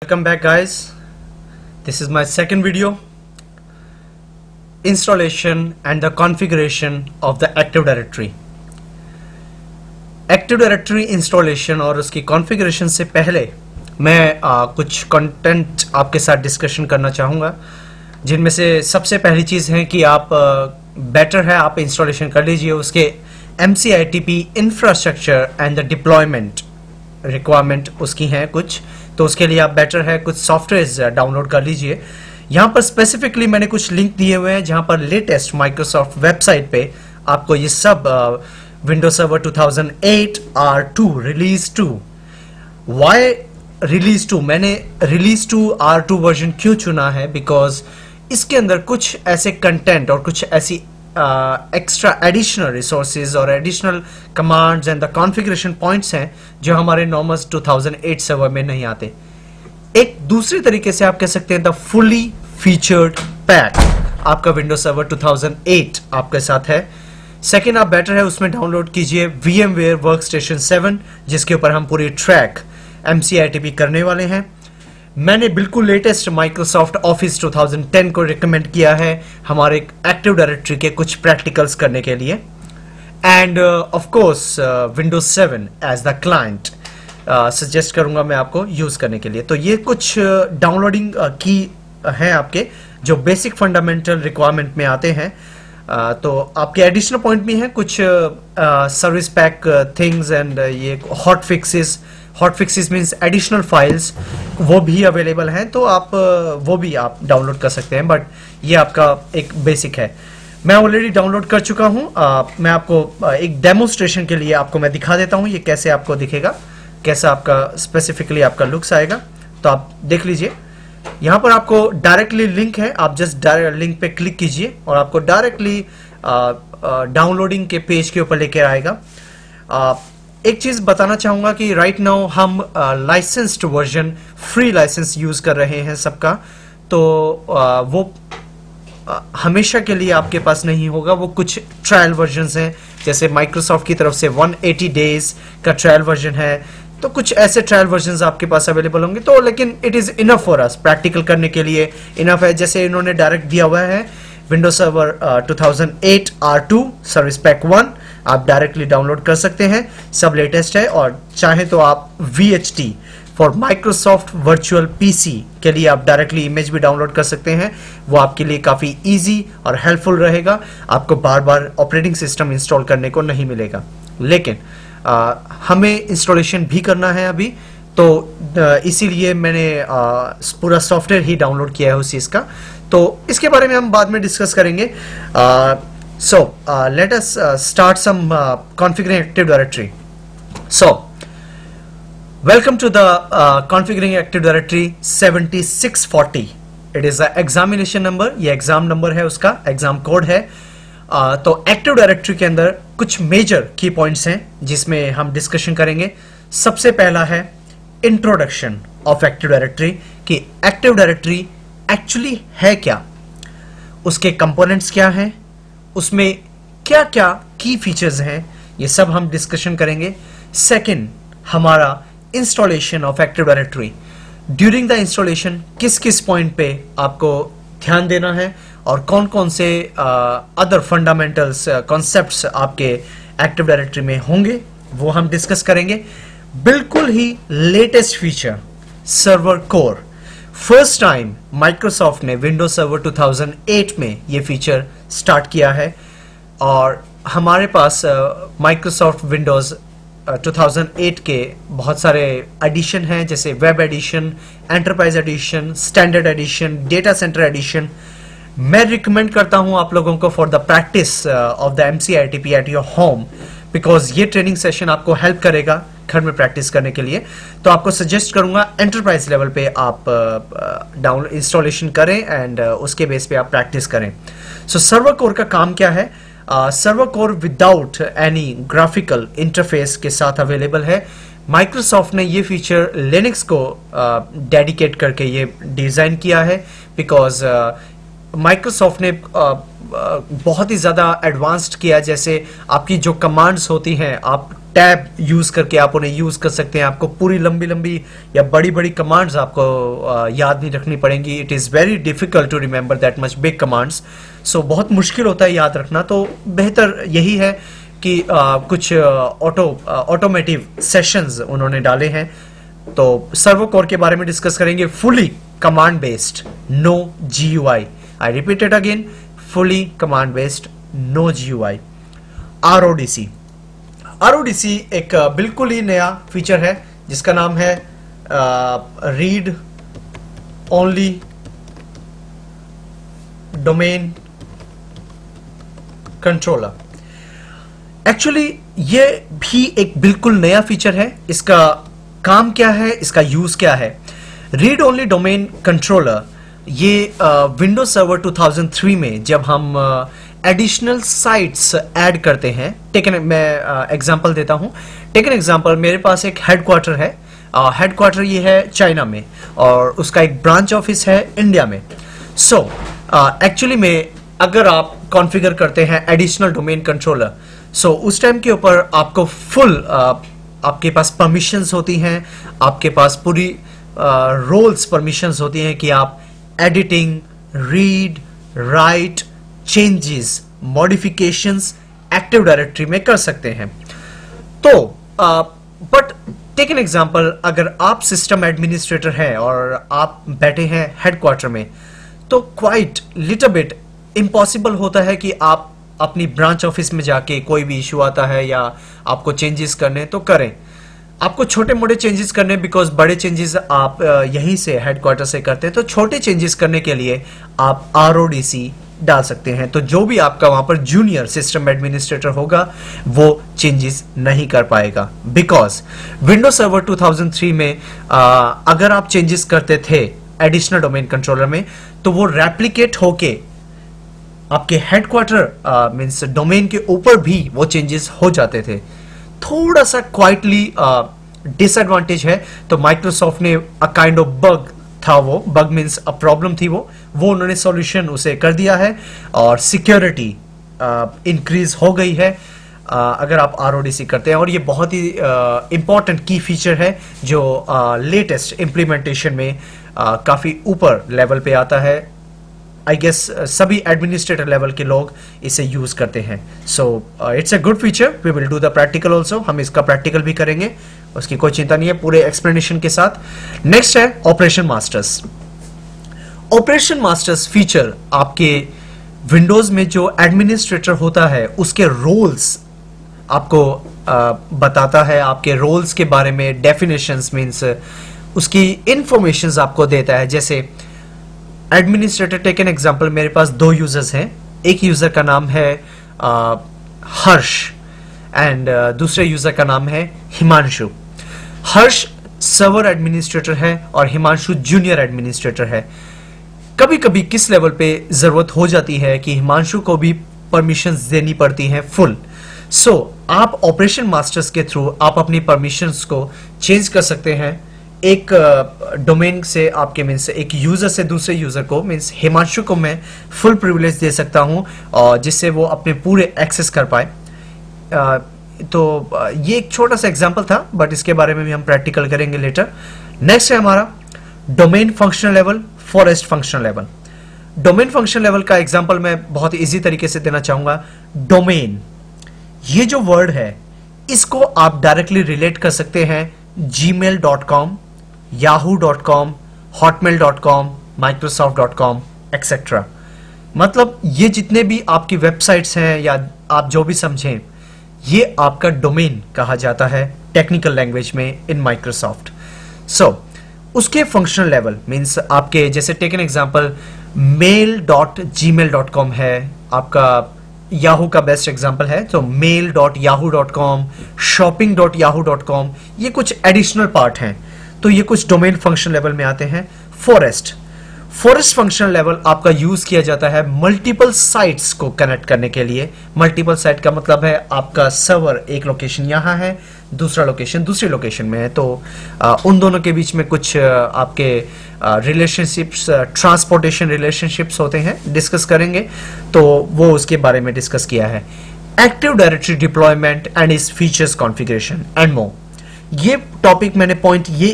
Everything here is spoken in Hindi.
Welcome back guys. This is my second video, installation and the configuration of the Active Directory. Active Directory installation और उसकी configuration से पहले मैं कुछ content आपके साथ discussion करना चाहूँगा, जिनमें से सबसे पहली चीज़ है कि आप better है आप installation कर लीजिए उसके MCITP infrastructure and the deployment requirement उसकी हैं कुछ, तो उसके लिए आप बेटर है कुछ सॉफ्टवेयर्स डाउनलोड कर लीजिए। यहाँ पर स्पेसिफिकली मैंने कुछ लिंक दिए हुए हैं जहाँ पर लेटेस्ट माइक्रोसॉफ्ट वेबसाइट पे आपको ये सब विंडोज सर्वर 2008 R2 रिलीज 2 वाई रिलीज 2 मैंने रिलीज 2 R2 वर्जन क्यों चुना है, बिकॉज इसके अंदर कुछ ऐसे कंटेंट और कुछ ऐसी एक्स्ट्रा एडिशनल रिसोर्सेज और additional commands and the configuration points हैं जो हमारे नॉर्मल 2008 सर्वर में नहीं आते। एक दूसरी तरीके से आप कह सकते हैं द फुली फीचर्ड पैक आपका विंडोज सर्वर 2008 आपके साथ है। सेकेंड, आप बेटर है उसमें डाउनलोड कीजिए VMware वर्कस्टेशन 7 जिसके ऊपर हम पूरी ट्रैक MCITP करने वाले हैं। मैंने बिल्कुल लेटेस्ट माइक्रोसॉफ्ट ऑफिस 2010 को रिकमेंड किया है हमारे एक्टिव डायरेक्टरी के कुछ प्रैक्टिकल्स करने के लिए, and of course Windows 7 as the client suggest करूंगा मैं आपको यूज करने के लिए। तो ये कुछ डाउनलोडिंग की हैं आपके जो बेसिक फंडामेंटल रिक्वायरमेंट में आते हैं। तो आपके एडिशनल पॉइंट भी हैं कुछ सर्विस पैक थिंग्स एंड ये hot fixes means additional files वो भी अवेलेबल हैं, तो आप वो भी आप डाउनलोड कर सकते हैं, बट ये आपका एक बेसिक है। मैं ऑलरेडी डाउनलोड कर चुका हूं। मैं आपको एक डेमोस्ट्रेशन के लिए आपको मैं दिखा देता हूं ये कैसे आपको दिखेगा, कैसा आपका स्पेसिफिकली आपका लुक्स आएगा। तो आप देख लीजिए यहाँ पर आपको डायरेक्टली लिंक है, आप जस्ट डायरेक्ट लिंक पे क्लिक कीजिए और आपको डायरेक्टली डाउनलोडिंग के पेज के ऊपर लेकर आएगा। एक चीज बताना चाहूंगा कि राइट नाउ हम licensed version free license use कर रहे हैं सबका, तो वो हमेशा के लिए आपके पास नहीं होगा। वो कुछ ट्रायल वर्जन्स हैं, जैसे माइक्रोसॉफ्ट की तरफ से 180 डेज का ट्रायल वर्जन है, तो कुछ ऐसे ट्रायल वर्जन्स आपके पास अवेलेबल होंगे। तो लेकिन it is enough for us, practical करने के लिए इनफ है। जैसे इन्होंने डायरेक्ट दिया हुआ है Windows server 2008 R2 service pack 1 आप डायरेक्टली डाउनलोड कर सकते हैं, सब लेटेस्ट है। और चाहे तो आप VHT for Microsoft virtual PC के लिए आप डायरेक्टली इमेज भी डाउनलोड कर सकते हैं, वो आपके लिए काफ़ी इजी और हेल्पफुल रहेगा। आपको बार बार ऑपरेटिंग सिस्टम इंस्टॉल करने को नहीं मिलेगा, लेकिन हमें इंस्टॉलेशन भी करना है अभी, तो इसीलिए मैंने पूरा सॉफ्टवेयर ही डाउनलोड किया है उस चीज़ का, तो इसके बारे में हम बाद में डिस्कस करेंगे। So let us start some configuring Active Directory. So welcome to the configuring Active Directory 7640. It is a examination number, ये एग्जाम नंबर है, उसका एग्जाम कोड है। तो एक्टिव डायरेक्टरी के अंदर कुछ मेजर की पॉइंट्स हैं जिसमें हम डिस्कशन करेंगे। सबसे पहला है इंट्रोडक्शन ऑफ एक्टिव डायरेक्टरी, कि एक्टिव डायरेक्टरी एक्चुअली है क्या, उसके कंपोनेंट्स क्या हैं, उसमें क्या क्या की फीचर्स हैं, ये सब हम डिस्कशन करेंगे। सेकंड, हमारा installation of active directory. During the installation किस किस पॉइंट पे आपको ध्यान देना है और कौन कौन से अदर फंडामेंटल्स कॉन्सेप्ट्स आपके एक्टिव डायरेक्टरी में होंगे, वो हम डिस्कस करेंगे। बिल्कुल ही latest feature server core, first time Microsoft ने विंडोज सर्वर 2008 में ये फीचर स्टार्ट किया है, और हमारे पास माइक्रोसॉफ्ट विंडोज 2008 के बहुत सारे एडिशन हैं, जैसे web edition, enterprise edition, standard edition, data centre edition. मैं रिकमेंड करता हूं आप लोगों को for the practice of the MCITP at your home, because ये ट्रेनिंग सेशन आपको हेल्प करेगा घर में प्रैक्टिस करने के लिए। तो आपको सजेस्ट करूंगा एंटरप्राइज लेवल पे आप डाउन इंस्टॉलेशन करें एंड उसके बेस पे आप प्रैक्टिस करें। सो सर्वर कोर का काम क्या है? Server core without any graphical interface के साथ अवेलेबल है। माइक्रोसॉफ्ट ने ये फीचर लिनक्स को डेडिकेट करके ये डिज़ाइन किया है, बिकॉज माइक्रोसॉफ्ट ने बहुत ही ज़्यादा एडवांस्ड किया। जैसे आपकी जो कमांड्स होती हैं, आप टैब यूज करके आप उन्हें यूज कर सकते हैं। आपको पूरी लंबी लंबी या बड़ी बड़ी कमांड्स आपको याद नहीं रखनी पड़ेंगी। It is very difficult to remember that much big commands, so बहुत मुश्किल होता है याद रखना। तो बेहतर यही है कि कुछ ऑटोमेटिव सेशंस उन्होंने डाले हैं। तो सर्वो कोर के बारे में डिस्कस करेंगे, fully command based, no GUI। I repeat it again, fully command based, no GUI। RODC एक बिल्कुल ही नया फीचर है जिसका नाम है read only domain controller. Actually ये भी एक बिल्कुल नया फीचर है। इसका काम क्या है, इसका यूज क्या है? रीड ओनली डोमेन कंट्रोलर ये विंडोज सर्वर 2003 में जब हम एडिशनल साइट्स ऐड करते हैं, मैं एग्जांपल देता हूं। टेक एन एग्जांपल, मेरे पास एक हेडक्वार्टर है। हेडक्वार्टर ये है चाइना में और उसका एक ब्रांच ऑफिस है इंडिया में। सो एक्चुअली में अगर आप कॉन्फ़िगर करते हैं एडिशनल डोमेन कंट्रोलर, सो उस टाइम के ऊपर आपको फुल आपके पास परमिशंस होती हैं, आपके पास पूरी रोल्स परमिशंस होती हैं कि आप editing, read, right, changes, modifications active directory में कर सकते हैं। तो बट टेक एन एग्जांपल, अगर आप सिस्टम एडमिनिस्ट्रेटर हैं और आप बैठे हैं हेडक्वार्टर में, तो क्वाइट लिटिल बिट इम्पॉसिबल होता है कि आप अपनी ब्रांच ऑफिस में जाके कोई भी इशू आता है या आपको चेंजेस करने तो करें। आपको छोटे मोटे चेंजेस करने, बिकॉज बड़े चेंजेस आप यहीं से हेडक्वार्टर से करते हैं, तो छोटे चेंजेस करने के लिए आप RODC डाल सकते हैं। तो जो भी आपका वहां पर जूनियर सिस्टम एडमिनिस्ट्रेटर होगा वो चेंजेस नहीं कर पाएगा, बिकॉज विंडोज सर्वर 2003 में अगर आप चेंजेस करते थे एडिशनल डोमेन कंट्रोलर में, तो वो रेप्लिकेट होके आपके हेडक्वार्टर मींस डोमेन के ऊपर भी वो चेंजेस हो जाते थे। थोड़ा सा क्वाइटली डिसएडवांटेज है। तो माइक्रोसॉफ्ट ने अ काइंड ऑफ बग था, वो बग मींस अ प्रॉब्लम थी, वो उन्होंने सॉल्यूशन उसे कर दिया है और सिक्योरिटी इंक्रीज हो गई है अगर आप RODC करते हैं। और ये बहुत ही इंपॉर्टेंट की फीचर है जो लेटेस्ट इंप्लीमेंटेशन में काफी ऊपर लेवल पे आता है। आई गेस सभी एडमिनिस्ट्रेटर लेवल के लोग इसे यूज करते हैं। So it's a good feature. We will do the practical also, हम इसका प्रैक्टिकल भी करेंगे, उसकी कोई चिंता नहीं है, पूरे एक्सप्लेनेशन के साथ। नेक्स्ट है operation masters. Operation masters feature आपके विंडोज में जो एडमिनिस्ट्रेटर होता है उसके रोल्स आपको बताता है, आपके रोल्स के बारे में डेफिनेशंस मींस उसकी इंफॉर्मेशंस आपको देता है। जैसे एडमिनिस्ट्रेटर, टेक एन एग्जांपल, मेरे पास 2 यूजर्स हैं। एक यूजर का नाम है हर्ष एंड दूसरे यूजर का नाम है हिमांशु। हर्ष सर्वर एडमिनिस्ट्रेटर है और हिमांशु जूनियर एडमिनिस्ट्रेटर है। कभी कभी किस लेवल पे जरूरत हो जाती है कि हिमांशु को भी परमिशंस देनी पड़ती हैं फुल। सो आप ऑपरेशन मास्टर्स के थ्रू आप अपनी परमिशंस को चेंज कर सकते हैं। एक डोमेन से आपके मीन्स एक यूजर से दूसरे यूजर को, मीन्स हिमांशु को मैं फुल प्रिविलेज दे सकता हूं और जिससे वो अपने पूरे एक्सेस कर पाए। तो ये एक छोटा सा एग्जांपल था, बट इसके बारे में भी हम प्रैक्टिकल करेंगे लेटर। नेक्स्ट है हमारा domain functional level, forest functional level. Domain functional level का एग्जांपल मैं बहुत इजी तरीके से देना चाहूंगा। डोमेन, ये जो वर्ड है इसको आप डायरेक्टली रिलेट कर सकते हैं gmail.com, yahoo.com, hotmail.com, microsoft.com etcetera. मतलब ये जितने भी आपकी वेबसाइट्स हैं या आप जो भी समझें, ये आपका डोमेन कहा जाता है टेक्निकल लैंग्वेज में इन माइक्रोसॉफ्ट। सो उसके फंक्शनल लेवल मींस आपके, जैसे टेक एन एग्जांपल, mail.gmail.com है आपका, याहू का बेस्ट एग्जांपल है, तो mail.yahoo.com, shopping.yahoo.com, ये कुछ एडिशनल पार्ट हैं। तो ये कुछ डोमेन फंक्शन लेवल में आते हैं। फॉरेस्ट फंक्शन लेवल आपका यूज किया जाता है मल्टीपल साइट्स को कनेक्ट करने के लिए। मल्टीपल साइट का मतलब है आपका सर्वर एक लोकेशन यहाँ है, दूसरा लोकेशन दूसरी लोकेशन में है, तो उन दोनों के बीच में कुछ आपके रिलेशनशिप्स, ट्रांसपोर्टेशन रिलेशनशिप्स होते हैं, डिस्कस करेंगे, तो वो उसके बारे में डिस्कस किया है। एक्टिव डायरेक्टरी डिप्लॉयमेंट एंड इस फीचर्स कॉन्फ़िगरेशन एंड मोर। ये टॉपिक मैंने पॉइंट ये